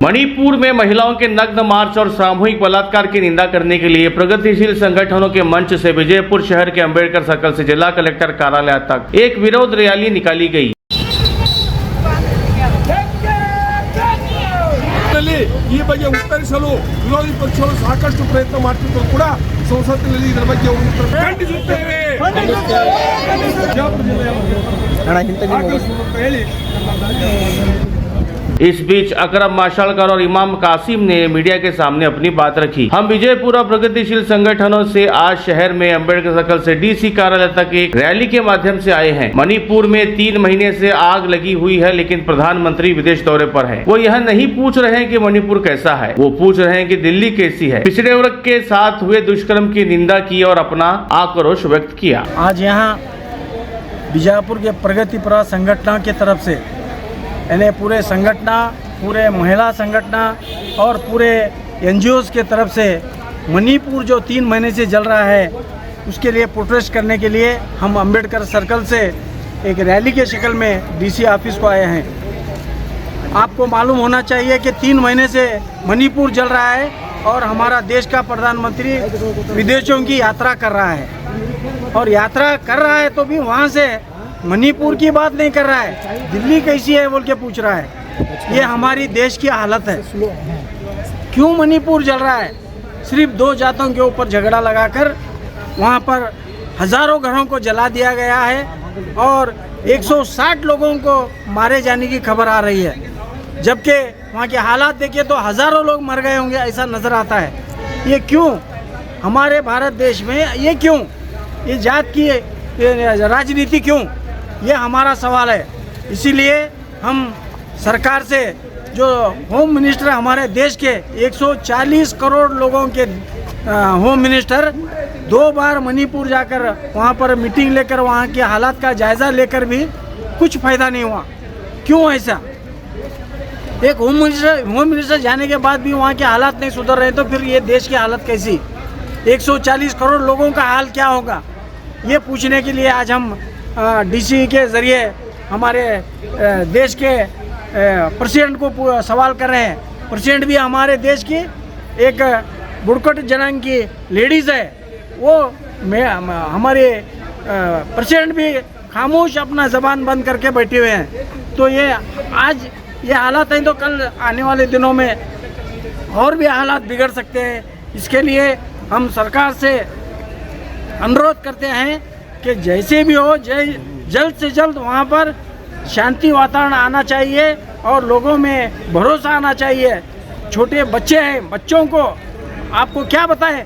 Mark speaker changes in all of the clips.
Speaker 1: मणिपुर में महिलाओं के नग्न मार्च और सामूहिक बलात्कार की निंदा करने के लिए प्रगतिशील संगठनों के मंच से विजयपुर शहर के अंबेडकर सर्कल से जिला कलेक्टर कार्यालय तक एक विरोध रैली निकाली गई।
Speaker 2: ಈ ಬಗ್ಗೆ ಉತ್ತರಿಸಲು ವಿರೋಧಿ ಪಕ್ಷಗಳು ಸಾಕಷ್ಟು ಪ್ರಯತ್ನ ಮಾಡುತ್ತಿದ್ದರೂ ಕೂಡ ಸಂಸತ್ತಿನಲ್ಲಿ ಇದರ ಬಗ್ಗೆ ಖಂಡಿಸುತ್ತೇವೆ।
Speaker 1: इस बीच अकरम माशालकर और इमाम कासिम ने मीडिया के सामने अपनी बात रखी। हम विजयपुर और प्रगतिशील संगठनों से आज शहर में अंबेडकर सर्कल से डीसी कार्यालय तक एक रैली के माध्यम से आए हैं। मणिपुर में 3 महीने से आग लगी हुई है, लेकिन प्रधानमंत्री विदेश दौरे पर हैं। वो यह नहीं पूछ रहे हैं कि मणिपुर कैसा है, वो पूछ रहे हैं कि दिल्ली कैसी है। पिछड़े वर्ग के साथ हुए दुष्कर्म की निंदा की और अपना आक्रोश व्यक्त किया।
Speaker 3: आज यहाँ बीजापुर के प्रगतिपरा संगठन की तरफ से यानी पूरे संगठन, पूरे महिला संगठन और पूरे एनजीओज़ के तरफ से मणिपुर जो 3 महीने से जल रहा है उसके लिए प्रोटेस्ट करने के लिए हम अंबेडकर सर्कल से एक रैली के शक्ल में डीसी ऑफिस को आए हैं। आपको मालूम होना चाहिए कि 3 महीने से मणिपुर जल रहा है और हमारा देश का प्रधानमंत्री विदेशों की यात्रा कर रहा है, और यात्रा कर रहा है तो भी वहाँ से मणिपुर की बात नहीं कर रहा है, दिल्ली कैसी है बोल के पूछ रहा है। ये हमारी देश की हालत है। क्यों मणिपुर जल रहा है? सिर्फ 2 जातों के ऊपर झगड़ा लगाकर वहाँ पर हज़ारों घरों को जला दिया गया है और 160 लोगों को मारे जाने की खबर आ रही है, जबकि वहाँ के हालात देखिए तो हज़ारों लोग मर गए होंगे ऐसा नज़र आता है। ये क्यों हमारे भारत देश में, ये क्यों ये जात की राजनीति क्यों? ये हमारा सवाल है। इसीलिए हम सरकार से, जो होम मिनिस्टर हमारे देश के 140 करोड़ लोगों के होम मिनिस्टर 2 बार मणिपुर जाकर वहाँ पर मीटिंग लेकर वहाँ के हालात का जायज़ा लेकर भी कुछ फ़ायदा नहीं हुआ। क्यों ऐसा? एक होम मिनिस्टर जाने के बाद भी वहाँ के हालात नहीं सुधर रहे तो फिर ये देश की हालत कैसी? 140 करोड़ लोगों का हाल क्या होगा? ये पूछने के लिए आज हम डीसी के ज़रिए हमारे देश के प्रेसिडेंट को सवाल कर रहे हैं। प्रेसिडेंट भी हमारे देश की एक बुड़कट जनांग की लेडीज़ है, वो हमारे प्रेसिडेंट भी खामोश अपना ज़बान बंद करके बैठे हुए हैं। तो ये आज ये हालात हैं तो कल आने वाले दिनों में और भी हालात बिगड़ सकते हैं। इसके लिए हम सरकार से अनुरोध करते हैं कि जैसे भी हो जल्द से जल्द वहाँ पर शांति वातावरण आना चाहिए और लोगों में भरोसा आना चाहिए। छोटे बच्चे हैं, बच्चों को आपको क्या बताएं,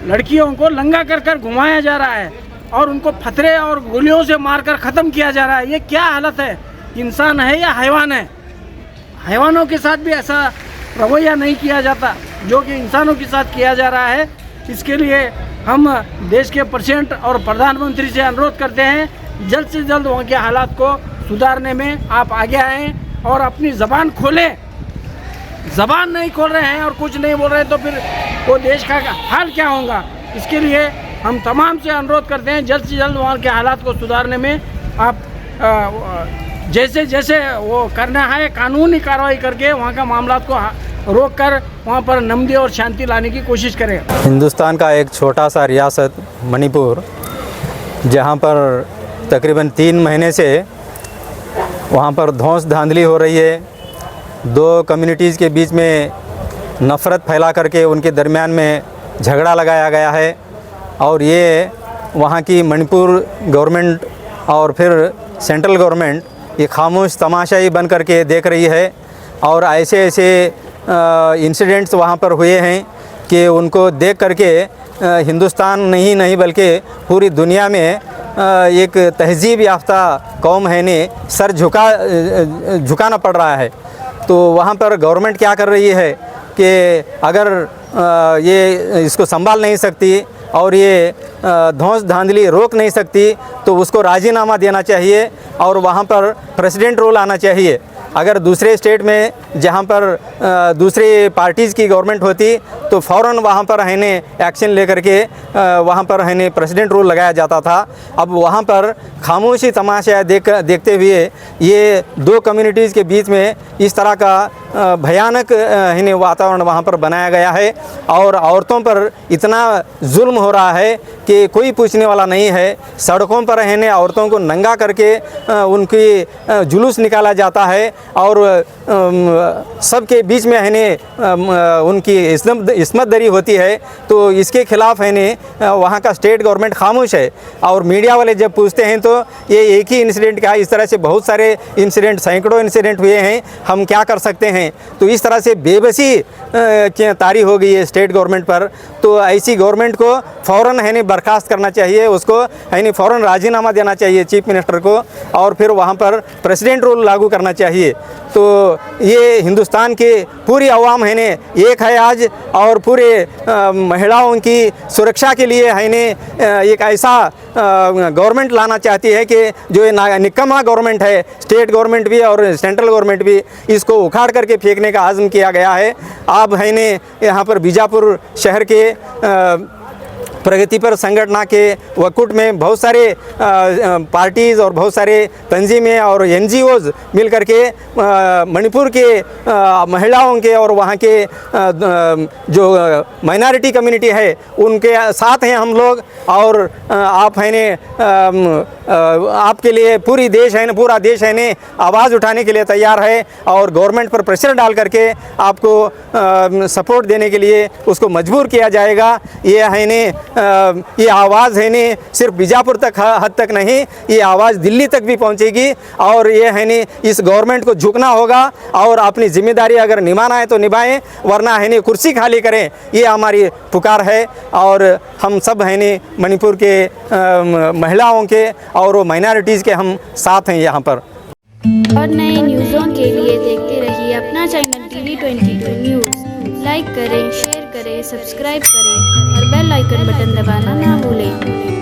Speaker 3: लड़कियों को नंगा कर कर घुमाया जा रहा है और उनको फतरे और गोलियों से मारकर ख़त्म किया जा रहा है। ये क्या हालत है? इंसान है या हैवान है? हैवानों के साथ भी ऐसा रवैया नहीं किया जाता जो कि इंसानों के साथ किया जा रहा है। इसके लिए हम देश के प्रेसिडेंट और प्रधानमंत्री से अनुरोध करते हैं जल्द से जल्द वहाँ के हालात को सुधारने में आप आगे आएँ और अपनी ज़बान खोलें। ज़बान नहीं खोल रहे हैं और कुछ नहीं बोल रहे हैं तो फिर वो देश का हाल क्या होगा? इसके लिए हम तमाम से अनुरोध करते हैं जल्द से जल्द वहाँ के हालात को सुधारने में आप जैसे जैसे वो करना है कानूनी कार्रवाई करके वहाँ का मामला को रोक कर वहाँ पर नमदी और शांति लाने की कोशिश करें।
Speaker 4: हिंदुस्तान का एक छोटा सा रियासत मणिपुर, जहाँ पर तकरीबन 3 महीने से वहाँ पर धौंस धांधली हो रही है। 2 कम्युनिटीज़ के बीच में नफ़रत फैला करके उनके दरमियान में झगड़ा लगाया गया है और ये वहाँ की मणिपुर गवर्नमेंट और फिर सेंट्रल गवर्नमेंट ये खामोश तमाशाई बन करके देख रही है। और ऐसे ऐसे इंसिडेंट्स वहाँ पर हुए हैं कि उनको देख करके हिंदुस्तान नहीं बल्कि पूरी दुनिया में एक तहज़ीब याफ्ता कौम है ने सर झुकाना पड़ रहा है। तो वहाँ पर गवर्नमेंट क्या कर रही है कि अगर ये इसको संभाल नहीं सकती और ये धौंस धांधली रोक नहीं सकती तो उसको राजीनामा देना चाहिए और वहाँ पर प्रेसिडेंट रोल आना चाहिए। अगर दूसरे स्टेट में जहाँ पर दूसरी पार्टीज़ की गवर्नमेंट होती तो फ़ौरन वहाँ पर है ने एक्शन लेकर के वहाँ पर है ने प्रेसिडेंट रूल लगाया जाता था। अब वहाँ पर खामोशी तमाशा देखते हुए ये दो कम्युनिटीज़ के बीच में इस तरह का भयानक है ने वातावरण वहाँ पर बनाया गया है और औरतों पर इतना जुल्म हो रहा है कि कोई पूछने वाला नहीं है। सड़कों पर है ने औरतों को नंगा करके उनकी जुलूस निकाला जाता है और सबके बीच में है ने उनकी इस्मत दरी होती है। तो इसके खिलाफ है ने वहाँ का स्टेट गवर्नमेंट खामोश है और मीडिया वाले जब पूछते हैं तो ये एक ही इंसिडेंट का, इस तरह से बहुत सारे इंसिडेंट, सैकड़ों इंसिडेंट हुए हैं, हम क्या कर सकते हैं। तो इस तरह से बेबसी तारी हो गई है स्टेट गवर्नमेंट पर। तो ऐसी गवर्नमेंट को फ़ौरन है नहीं बर्खास्त करना चाहिए, उसको है नहीं फ़ौरन राजीनामा देना चाहिए चीफ मिनिस्टर को और फिर वहाँ पर प्रेसिडेंट रूल लागू करना चाहिए। तो ये हिंदुस्तान के पूरी अवाम है ने एक है आज और पूरे महिलाओं की सुरक्षा के लिए है ने एक ऐसा गवर्नमेंट लाना चाहती है कि जो ये निकम्मा गवर्नमेंट है, स्टेट गवर्नमेंट भी और सेंट्रल गवर्नमेंट भी, इसको उखाड़ करके फेंकने का आज़म किया गया है। अब है ने यहाँ पर बीजापुर शहर के प्रगतिपर संगठन के वकुट में बहुत सारे पार्टीज़ और बहुत सारे तंजीमें और NGOs मिल कर के मणिपुर के महिलाओं के और वहाँ के जो माइनॉरिटी कम्युनिटी है उनके साथ हैं हम लोग। और आप है ने आपके लिए पूरी देश है ना, पूरा देश है ने आवाज़ उठाने के लिए तैयार है और गवर्नमेंट पर प्रेशर डाल करके आपको सपोर्ट देने के लिए उसको मजबूर किया जाएगा। ये है ने ये आवाज़ है ने सिर्फ बीजापुर तक हद तक नहीं, ये आवाज़ दिल्ली तक भी पहुंचेगी और ये है ने इस गवर्नमेंट को झुकना होगा और अपनी जिम्मेदारी अगर निभाना है तो निभाएं, वरना है ने कुर्सी खाली करें। ये हमारी पुकार है और हम सब है ने मणिपुर के महिलाओं के और माइनॉरिटीज़ के हम साथ हैं यहाँ पर।
Speaker 5: और नए न्यूज़ों के लिए देखते रहिए अपना चैनल TV22 न्यूज़। लाइक करें, शेयर करें, सब्सक्राइब करें और बेल आइकन बटन दबाना ना भूलें।